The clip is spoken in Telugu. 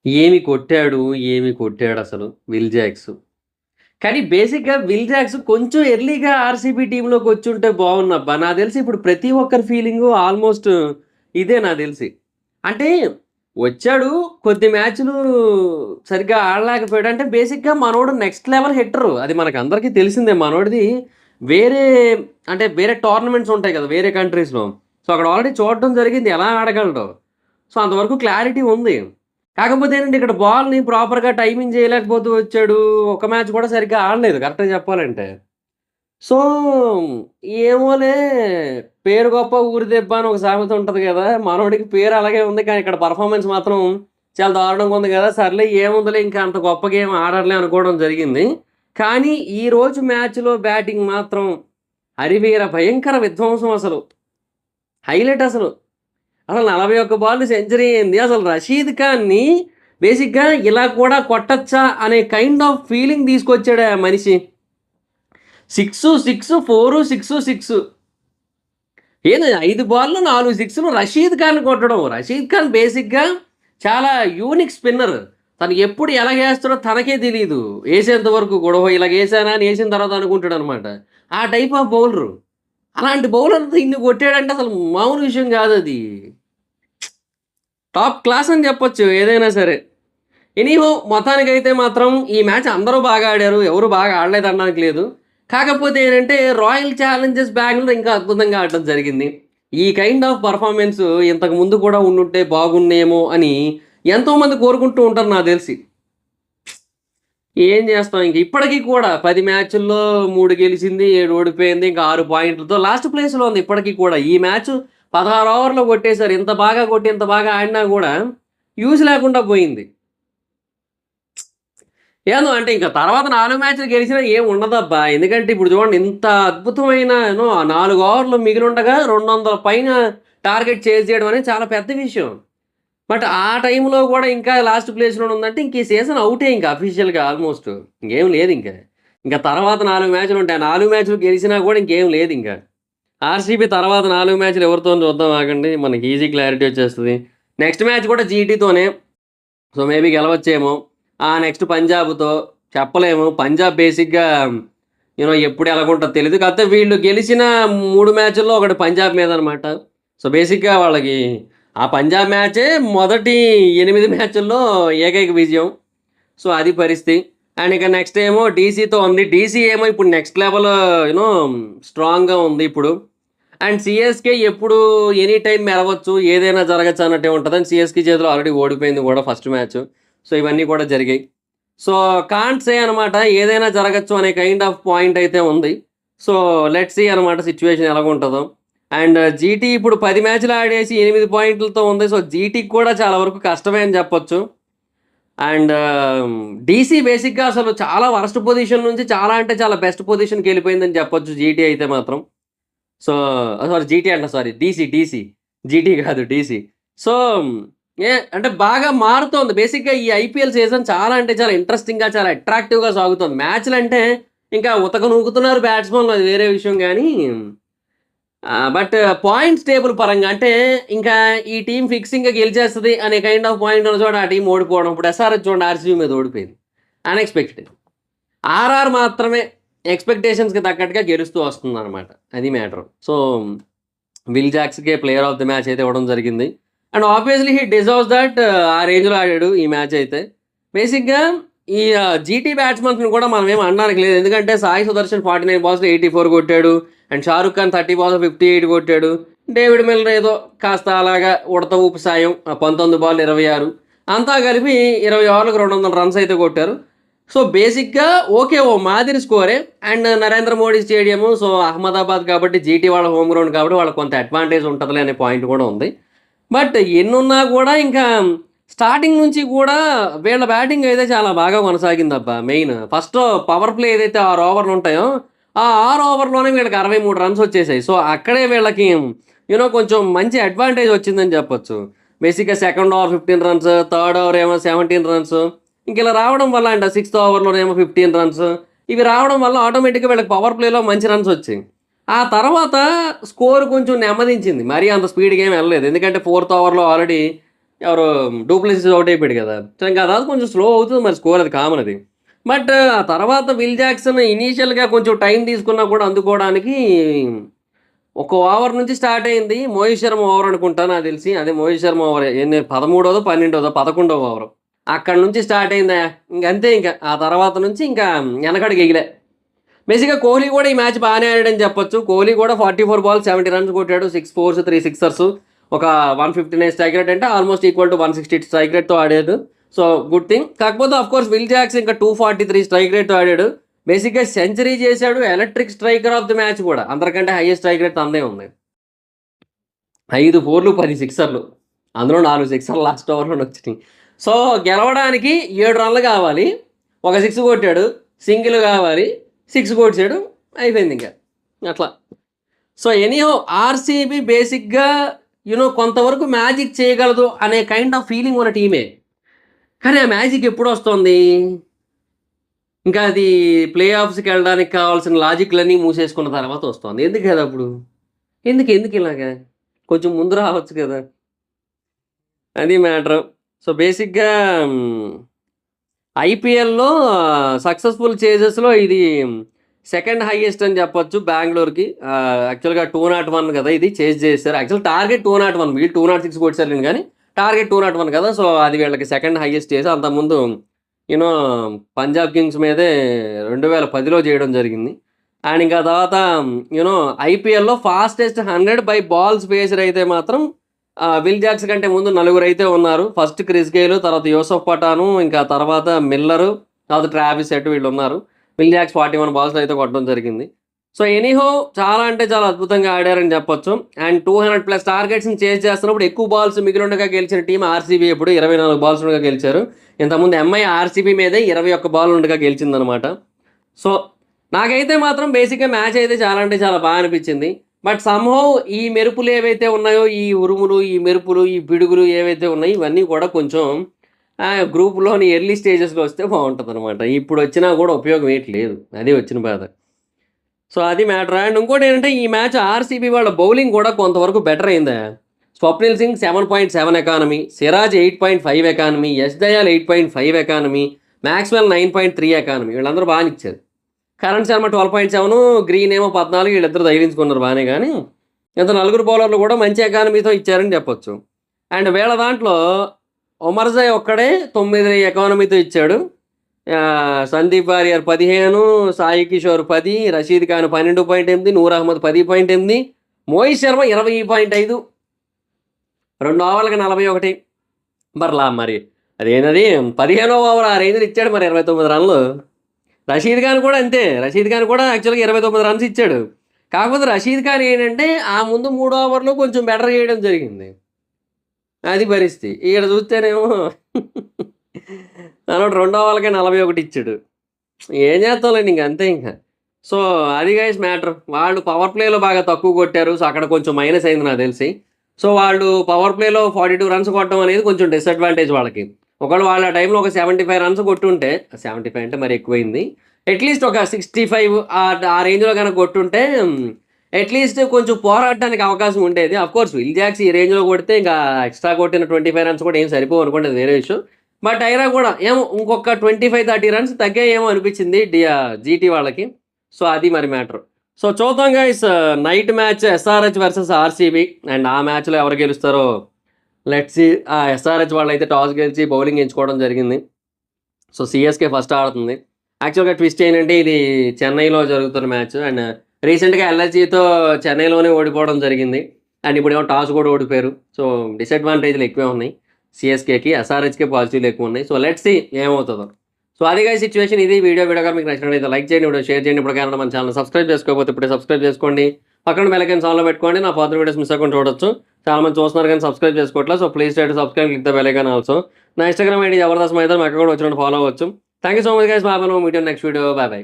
ఏమి కొట్టాడసలు విల్ జాక్స్. కానీ బేసిక్‌గా విల్ జాక్స్ కొంచెం ఎర్లీగా ఆర్‌సీబీ టీమ్‌లోకొచ్చుంటే బావున్నబ్బా! నాకు తెలిసి ఇప్పుడు ప్రతి ఒక్కరి ఫీలింగు ఆల్‌మోస్ట్ ఇదే నాకు తెలిసి. అంటే వచ్చాడు కొద్ది మ్యాచ్‌లు సరిగ్గా ఆడలేకపోయాడు. అంటే బేసిక్‌గా మనోడు నెక్స్ట్ లెవెల్ హిట్టరు. అది మనకందరికీ తెలిసిందే. మనోడిది వేరే అంటే వేరే టోర్నమెంట్స్ ఉంటాయి కదా! వేరే కంట్రీస్‌లో. సో, అక్కడ ఆల్రెడీ చూడడం జరిగింది ఎలా ఆడగలడో. సో, అంతవరకు క్లారిటీ ఉంది. కాకపోతే ఏంటంటే ఇక్కడ బాల్‌ని ప్రాపర్‌గా టైమింగ్ చేయలేకపోతూ వచ్చాడు. ఒక మ్యాచ్ కూడా సరిగ్గా ఆడలేదు కరెక్ట్‌గా చెప్పాలంటే. సో, ఏమోలే పేరు గొప్ప ఊరి దెబ్బ అని ఒక సామెత ఉంటది గదా! మనోడికి పేరు అలాగే ఉంది. కానీ ఇక్కడ పెర్ఫార్మన్స్ మాత్రం చాలా దారుణంగా ఉంది గదా! సర్లే ఏముందిలే ఇంకా అంత గొప్పగా ఏమి ఆడరులే అనుకోవడం జరిగింది. కానీ ఈరోజు మ్యాచ్‌లో బ్యాటింగ్ మాత్రం హరివీర భయంకర విధ్వంసం అసలు. హైలైట్ అసలు. అసలు 41 బాల్‌లు సెంచరీ ఏంది? అసలు రషీద్ ఖాన్‌ని బేసిక్‌గా ఇలా కూడా కొట్టొచ్చా అనే కైండ్ ఆఫ్ ఫీలింగ్ తీసుకొచ్చాడు ఆ మనిషి. 6, 4, 6 ఏంది 5 బాల్‌లో 4 సిక్స్‌లు రషీద్ ఖాన్ కొట్టడం. రషీద్ ఖాన్ బేసిక్‌గా చాలా యూనిక్ స్పిన్నర్. తను ఎప్పుడు ఎలాగేస్తాడో తనకే తెలీదు. ఏసేంత వరకు కూడా ఓహో! ఇలాగేసానా అని ఏసిన తర్వాత అనుకుంటాడనమాట. ఆ టైప్ ఆఫ్ బౌలరు. అలాంటి బౌలర్‌తో ఇన్ని కొట్టాడంటే అసలు మామూలు విషయం గాదది. టాప్ క్లాస్ అని చెప్పొచ్చు ఏదైనా సరే. ఎనీహో మొత్తానికైతే మాత్రం ఈ మ్యాచ్ అందరూ బాగా ఆడారు. ఎవరు బాగా ఆడలేదనడానికి లేదు. కాకపోతే ఏంటంటే రాయల్ ఛాలెంజర్స్ బెంగుళూరు ఇంకా అద్భుతంగా ఆడడం జరిగింది. ఈ కైండ్ ఆఫ్ పెర్ఫార్మన్స్ ఇంతకు ముందు కూడా ఉండుంటే బాగున్నేమో అని ఎంతోమంది కోరుకుంటూ ఉంటారు నాకు తెలిసి. ఏం చేస్తాం ఇంక ఇప్పటికి కూడా 10 మ్యాచుల్లో 3 గెలిచింది, 7 ఓడిపోయింది. ఇంకా 6 పాయింట్లతో లాస్ట్ ప్లేస్‌లో ఉంది ఇప్పటికి కూడా. ఈ మ్యాచ్ 16 ఓవర్‌లో కొట్టేసారు. ఇంత బాగా కొట్టి, ఇంత బాగా ఆడినా కూడా యూజ్ లేకుండా పోయింది. ఏదో అంటే ఇంక తర్వాత 4 మ్యాచ్‌లు గెలిచినా ఏం ఉండదబ్బా! ఎందుకంటే ఇప్పుడు చూడండి ఇంత అద్భుతమైన 4 ఓవర్లు మిగిలుండగా 200 పైన టార్గెట్ చేజ్ చేయడం అనేది చాలా పెద్ద విషయం. బట్ ఆ టైంలో కూడా ఇంకా లాస్ట్ ప్లేస్‌లోనే ఉందంటే ఇంక ఈ సీజన్ ఔటే ఇంక అఫీషియల్‌గా ఆల్‌మోస్ట్. ఇంకేం లేదింక. ఇంక తర్వాత 4 మ్యాచ్‌లుంటాయి. ఆ 4 మ్యాచ్‌లు గెలిచినా కూడా ఇంకేం లేదింక. ఆర్‌సీబీ తర్వాత 4 మ్యాచ్‌లు ఎవరితోని చూద్దాం ఆగండి. మనకి ఈజీ క్లారిటీ వచ్చేస్తది. నెక్స్ట్ మ్యాచ్ కూడా జీటీతోనే. సో, మేబీ గెలవచ్చేమో. నెక్స్ట్ పంజాబ్‌తో చెప్పలేము. పంజాబ్ బేసిక్‌గా ఎప్పుడు ఎలాగుంటదో తెలీదు. కాకపోతే వీళ్ళు గెలిచిన 3 మ్యాచుల్లో ఒకటి పంజాబ్ మీదనమాట. సో, బేసిక్‌గా వాళ్ళకి ఆ పంజాబ్ మ్యాచే మొదటి 8 మ్యాచుల్లో ఏకైక విజయం. సో, అది పరిస్థితి. అండ్ ఇక నెక్స్ట్ ఏమో డీసీతో ఉంది. డీసీ ఏమో ఇప్పుడు నెక్స్ట్ లెవెల్ యూనో స్ట్రాంగ్‌గా ఉంది ఇప్పుడు. అండ్ సీఎస్‌కే ఎప్పుడు ఎనీ టైమ్ మెరవచ్చు. ఏదైనా జరగొచ్చు అన్నట్టే ఉంటదని సీఎస్‌కే చేతిలో ఆల్రెడీ ఓడిపోయింది కూడా ఫస్ట్ మ్యాచ్. సో, ఇవన్నీ కూడా జరిగాయి. సో, కాంట్ సే అనమాట ఏదైనా జరగొచ్చు అనే కైండ్ ఆఫ్ పాయింట్ అయితే ఉంది. సో, లెట్స్ సీ అనమాట సిట్యుయేషన్ ఎలాగుంటదో. అండ్ జీటీ ఇప్పుడు 10 మ్యాచ్‌లు ఆడేసి 8 పాయింట్లతో ఉంది. సో, జీటీకి కూడా చాలా వరకు కష్టమే అని చెప్పొచ్చు. అండ్ డీసీ బేసిక్‌గా అసలు చాలా వరస్ట్ పొజిషన్ నుంచి చాలా అంటే చాలా బెస్ట్ పొజిషన్‌కెళ్ళిపోయిందని చెప్పొచ్చు జీటీ అయితే మాత్రం. సో, సారీ జీటీ అంట సారీ. డీసీ. జీటీ కాదు డీసీ. సో, అంటే బాగా మారుతోంది. బేసిక్‌గా ఈ ఐపీఎల్ సీజన్ చాలా అంటే చాలా ఇంట్రెస్టింగ్‌గా, చాలా అట్రాక్టివ్‌గా సాగుతోంది. మ్యాచ్‌లంటే ఇంకా ఉతక నూకుతున్నారు బ్యాట్స్‌మన్‌లు అది వేరే విషయం గానీ, బట్ పాయింట్స్ టేబుల్ పరంగా అంటే ఇంకా ఈ టీమ్ ఫిక్సింగ్‌గా గెలిచేస్తది అనే కైండ్ ఆఫ్ పాయింట్ ఉన్న చోట ఆ టీమ్ ఓడిపోవడం. ఇప్పుడు ఎస్ఆర్‌హెచ్ చూడండి ఆర్‌సీబీ మీద ఓడిపోయింది. అన్‌ఎక్స్‌పెక్టెడ్. ఆర్ఆర్ మాత్రమే ఎక్స్‌పెక్టేషన్స్‌కి తగ్గట్టుగా గెలుస్తూ వస్తుందనమాట. అది మ్యాటర్. సో, విల్ జాక్స్‌కే ప్లేయర్ ఆఫ్ ది మ్యాచ్ అయితే ఇవ్వడం జరిగింది. And obviously he deserves that ఆ రేంజ్‌లో ఆడాడు ఈ మ్యాచ్ అయితే. బేసిక్‌గా ఈ జీటీ బ్యాట్స్‌మన్స్‌ని కూడా మనం ఏమి అనడానికి లేదు. ఎందుకంటే సాయి సుదర్శన్ 49 బాల్స్‌లో 84 కొట్టాడు. అండ్ షారుఖ్ ఖాన్ 30 బాల్స్‌లో 58 కొట్టాడు. డేవిడ్ మిల్లర్ ఏదో కాస్త అలాగా ఉడత ఊపు సాయం 19 బాల్‌లు 26 అంతా కలిపి 20 ఓవర్లకు 200 రన్స్ అయితే కొట్టారు. సో, బేసిక్‌గా ఓకే. ఓ మాదిరి స్కోరే. And Narendra Modi stadium. So, Ahmedabad కాబట్టి జీటీ వాళ్ళ హోమ్ గ్రౌండ్ కాబట్టి వాళ్ళకి కొంత అడ్వాంటేజ్ ఉంటదిలే అనే పాయింట్ కూడా ఉంది. బట్ ఎన్నున్నా కూడా ఇంకా స్టార్టింగ్ నుంచి కూడా వీళ్ళ బ్యాటింగ్ అయితే చాలా బాగా కొనసాగిందబ్బా! మెయిన్. ఫస్ట్ పవర్ ప్లే ఏదైతే 6 ఓవర్లు ఉంటాయో, ఆ 6 ఓవర్‌లోనే వీళ్ళకి 63 రన్స్ వచ్చేసాయి. సో, అక్కడే వీళ్ళకి కొంచెం మంచి అడ్వాంటేజ్ వచ్చిందని చెప్పొచ్చు. బేసిక్‌గా second over 15 runs, third over ఏమో 17 రన్స్. ఇలా రావడం వల్ల అంట సిక్స్త్ ఓవర్‌లోనేమో 15 రన్స్. ఇవి రావడం వల్ల ఆటోమేటిక్‌గా వీళ్ళకి పవర్ ప్లేలో మంచి రన్స్ వచ్చాయి. ఆ తర్వాత స్కోర్ కొంచెం నెమ్మదించింది. మరీ అంత స్పీడ్‌గా ఏమి వెళ్ళలేదు. ఎందుకంటే ఫోర్త్ ఓవర్‌లో ఆల్రెడీ ఎవరు డూప్లెసిస్ అవుట్ అయిపోయాడు కదా. సో ఇంకా తర్వాత కొంచెం స్లో అవుతుంది మరి స్కోర్, అది కామన్ అది. బట్ ఆ తర్వాత విల్ జాక్సన్ ఇనీషియల్‌గా కొంచెం టైం తీసుకున్నా కూడా అందుకోవడానికి ఒక ఓవర్ నుంచి స్టార్ట్ అయింది. మోహిత్ శర్మ ఓవర్ అనుకుంటా నాకు తెలిసి. అదే మోహిత్ శర్మ ఓవరే. 13 11 ఓవరు. అక్కడి నుంచి స్టార్ట్ అయిందయ్యా. ఇంకంతే ఇంక. ఆ తర్వాత నుంచి ఇంకా వెనకడుగు ఎగిలే. బేసిక్‌గా కోహ్లీ కూడా ఈ మ్యాచ్ బానే ఆడాడని చెప్పొచ్చు. కోహ్లీ కూడా 44 బాల్స్ 70 రన్స్ కొట్టాడు. 6 ఫోర్స్, 3 సిక్సర్స్, ఒక 159 స్ట్రైక్ రేట్ అంటే ఆల్మోస్ట్ ఈక్వల్ టు 160 స్ట్రైక్ రేట్‌తో ఆడాడు. So, good thing. కాకపోతే ఆఫ్‌కోర్స్ విల్ జాక్స్ ఇంకా 243 స్ట్రైక్ రేట్‌తో ఆడాడు. బేసిక్‌గా సెంచరీ చేశాడు. Electric striker of the match కూడా. అందరికంటే హైయెస్ట్ స్ట్రైక్ రేట్ తనదే ఉంది. 5 ఫోర్లు, 10 సిక్సర్లు. అందులో 4 సిక్సర్లు లాస్ట్ ఓవర్‌లోనే వచ్చినాయి. సో, గెలవడానికి 7 రన్‌లు కావాలి. ఒక 6 కొట్టాడు. సింగిల్ కావాలి. 6 కొట్టేసాడు. అయిపోయిందింక. అట్లా. సో, ఎనీహౌ ఆర్‌సీబీ బేసిక్‌గా కొంతవరకు మ్యాజిక్ చేయగలదు అనే కైండ్ ఆఫ్ ఫీలింగ్ ఉన్న టీమే. కానీ ఆ మ్యాజిక్ ఎప్పుడొస్తోంది? ఇంకా అది ప్లే ఆఫ్స్‌కెళ్ళడానికి కావాల్సిన లాజిక్‌లన్నీ మూసేసుకున్న తర్వాత వస్తోంది. ఎందుకు కదప్పుడు? ఎందుకిలాగా? కొంచెం ముందు రావచ్చు కదా! అది మ్యాటరు. సో, బేసిక్‌గా ఐపీఎల్‌లో సక్సెస్‌ఫుల్ చేజెస్‌లో ఇది సెకండ్ హైయెస్ట్ అని చెప్పొచ్చు బెంగుళూరుకి. యాక్చువల్‌గా 201 కదా ఇది చేజ్ చేశారు. Actual target 201. వీళ్ళు 206 కొట్టేసారులెండి గానీ, టార్గెట్ 201 కదా! సో, అది వీళ్ళకి సెకండ్ హైయెస్ట్ చేసి అంతకుముందు యూనో పంజాబ్ కింగ్స్ మీదే 2010లో చేయడం జరిగింది. అండ్ ఇంకా తర్వాత ఐపీఎల్‌లో ఫాస్టెస్ట్ 100 బై బాల్స్ బేస్డ్ అయితే మాత్రం విల్ జాక్స్ కంటే ముందు నలుగురైతే ఉన్నారు. ఫస్ట్ క్రిస్ గేల్, తర్వాత యూసఫ్ పఠాను, ఇంకా తర్వాత మిల్లరు, తర్వాత ట్రావిస్ హెడ్ వీళ్ళున్నారు. విల్ జాక్స్ 41 బాల్స్‌లో అయితే కొట్టడం జరిగింది. సో, ఎనీహౌ చాలా అంటే చాలా అద్భుతంగా ఆడారని చెప్పొచ్చు. అండ్ 200+ టార్గెట్స్‌ని చేజ్ చేస్తున్నప్పుడు ఎక్కువ బాల్స్ మిగిలుండగా గెలిచిన టీమ్ ఆర్‌సీబీ ఎప్పుడు 24 బాల్స్ ఉండగా గెలిచారు. ఇంతకుముందు ఎంఐ ఆర్‌సీబీ మీదే 21 బాల్ ఉండగా గెలిచిందనమాట. సో, నాకైతే మాత్రం బేసిక్‌గా మ్యాచ్ అయితే చాలా అంటే చాలా బా అనిపించింది. బట్ సమ్‌హౌ ఈ మెరుపులు ఏవైతే ఉన్నాయో, ఈ ఉరుములు, ఈ మెరుపులు, ఈ పిడుగులు ఏవైతే ఉన్నాయో ఇవన్నీ కూడా కొంచెం గ్రూప్‌లోని ఎర్లీ స్టేజెస్‌లో వస్తే బావుంటదనమాట. ఇప్పుడొచ్చినా కూడా ఉపయోగం ఏటి లేదు. అది వచ్చిన బాధ. సో, అది మ్యాటర్. అండ్ ఇంకోటేంటంటే ఈ మ్యాచ్ ఆర్‌సీబీ వాళ్ళ బౌలింగ్ కూడా కొంతవరకు బెటర్ అయిందా. Swapnil Singh 7.7 economy, Siraj 8.5 economy, Yash Dayal 8.5 economy, Maxwell 9.3 economy వీళ్ళందరూ బానిచ్చారు. కరణ్ శర్మ 12.7, గ్రీన్ ఏమో 14 వీళ్ళిద్దరూ తగిలించుకున్నారు బానే గానీ, మిగతా నలుగురు బౌలర్లు కూడా మంచి ఎకానమీతో ఇచ్చారని చెప్పొచ్చు. అండ్ వీళ్ళ దాంట్లో ఒమర్జాయ్ ఒక్కడే 9 ఎకానమీతో ఇచ్చాడు. సందీప్ వారియర్ 15, సాయి కిషోర్ 10, రషీద్ ఖాన్ 12.8, నూర్ అహ్మద్ 10.8, మోహిత్ శర్మ 20.5, 2 ఓవర్లకి 41. మరి అదేనది 15వ ఓవర్ ఆ రేంజ్‌లో ఇచ్చాడు మరి 29 రన్‌లు. రషీద్ ఖాన్ కూడా అంతే. రషీద్ ఖాన్ కూడా యాక్చువల్‌గా 29 రన్స్ ఇచ్చాడు. కాకపోతే రషీద్ ఖాన్ ఏంటంటే ఆ ముందు 3 ఓవర్‌లో కొంచెం బెటర్ చేయడం జరిగింది. అది పరిస్థితి. ఈడ చూస్తేనేమో మనోడు 2 ఓవర్లకే 41 ఇచ్చాడు. ఏం చేస్తాంలేండి ఇంక అంతే ఇంక. సో, అది గైస్ మ్యాటర్. వాళ్ళు పవర్ ప్లేలో బాగా తక్కువ కొట్టారు. సో, అక్కడ కొంచెం మైనస్ అయింది నాకు తెలిసి. సో, వాళ్ళు పవర్ ప్లేలో 42 రన్స్ కొట్టడం అనేది కొంచెం డిసడ్వాంటేజ్ వాళ్ళకి. ఒకవేళ వాళ్ళు ఆ టైంలో ఒక 75 రన్స్ కొట్టుంటే 75 అంటే మరి ఎక్కువైంది. అట్‌లీస్ట్ ఒక 65 ఆ రేంజ్‌లో గనక కొట్టుంటే అట్‌లీస్ట్ కొంచెం పోరాడడానికి అవకాశం ఉండేది. అఫ్‌కోర్స్ విల్ జాక్స్ ఈ రేంజ్‌లో కొడితే ఇంకా ఎక్స్‌ట్రా కొట్టిన 25 రన్స్ కూడా ఏం సరిపోవు అనుకోండి, అది వేరే విషయం. బట్ అయినా కూడా ఏమో ఇంకొక 25, 30 రన్స్ తగ్గాయేమో అనిపించింది జీటీ వాళ్ళకి. సో, అది మరి మ్యాటర్. సో, చూద్దాం guys. Night match SRH versus RCB. And ఆ మ్యాచ్‌లో ఎవరు గెలుస్తారో లెట్స్ సీ. ఎస్ఆర్‌హెచ్ వాళ్ళైతే టాస్ గెలిచి బౌలింగ్ ఎంచుకోవడం జరిగింది. సో, సీఎస్‌కే ఫస్ట్ ఆడుతుంది. యాక్చువల్‌గా ట్విస్ట్ ఏంటంటే ఇది చెన్నైలో జరుగుతున్న మ్యాచ్. అండ్ రీసెంట్‌గా ఎల్ఎస్‌జీతో చెన్నైలోనే ఓడిపోవడం జరిగింది. అండ్ ఇప్పుడేమో టాస్ కూడా ఓడిపోయారు. సో, డిసడ్వాంటేజ్‌లు ఎక్కువే ఉన్నాయి సీఎస్‌కేకి. ఎస్ఆర్‌హెచ్‌కే పాజిటివ్‌లు ఎక్కువ ఉన్నాయి. సో, లెట్స్ సీ ఏమవుతదో. సో, అది గైస్ సిట్యుయేషన్. ఇది వీడియో కనుక మీకు నచ్చినట్లయితే లైక్ చేయండి, వీడియో షేర్ చేయండి. ఇప్పటికైనా మన ఛానల్ సబ్స్క్రైబ్ చేసుకోకపోతే ఇప్పుడే సబ్స్క్రైబ్ చేసుకోండి. పక్కన బెల్ ఐకాన్ ఆన్‌లో పెట్టుకోండి. నా ఫర్దర్ వీడియోస్ మిస్ అవ్వకుండా చూడొచ్చు. చాలా మంది చూస్తున్నారు కానీ సబ్స్క్రైబ్ చేసుకోవట్లేదు. So, please try to subscribe, click the bell icon also. నా ఇన్‌స్టాగ్రామ్ ఐడీ జబర్దస్త్ మైదాన్, అక్కడ కూడా వచ్చినట్టు ఫాలో అవ్వచ్చు. Thank you so much guys. Bye. Meet you next video. Bye by.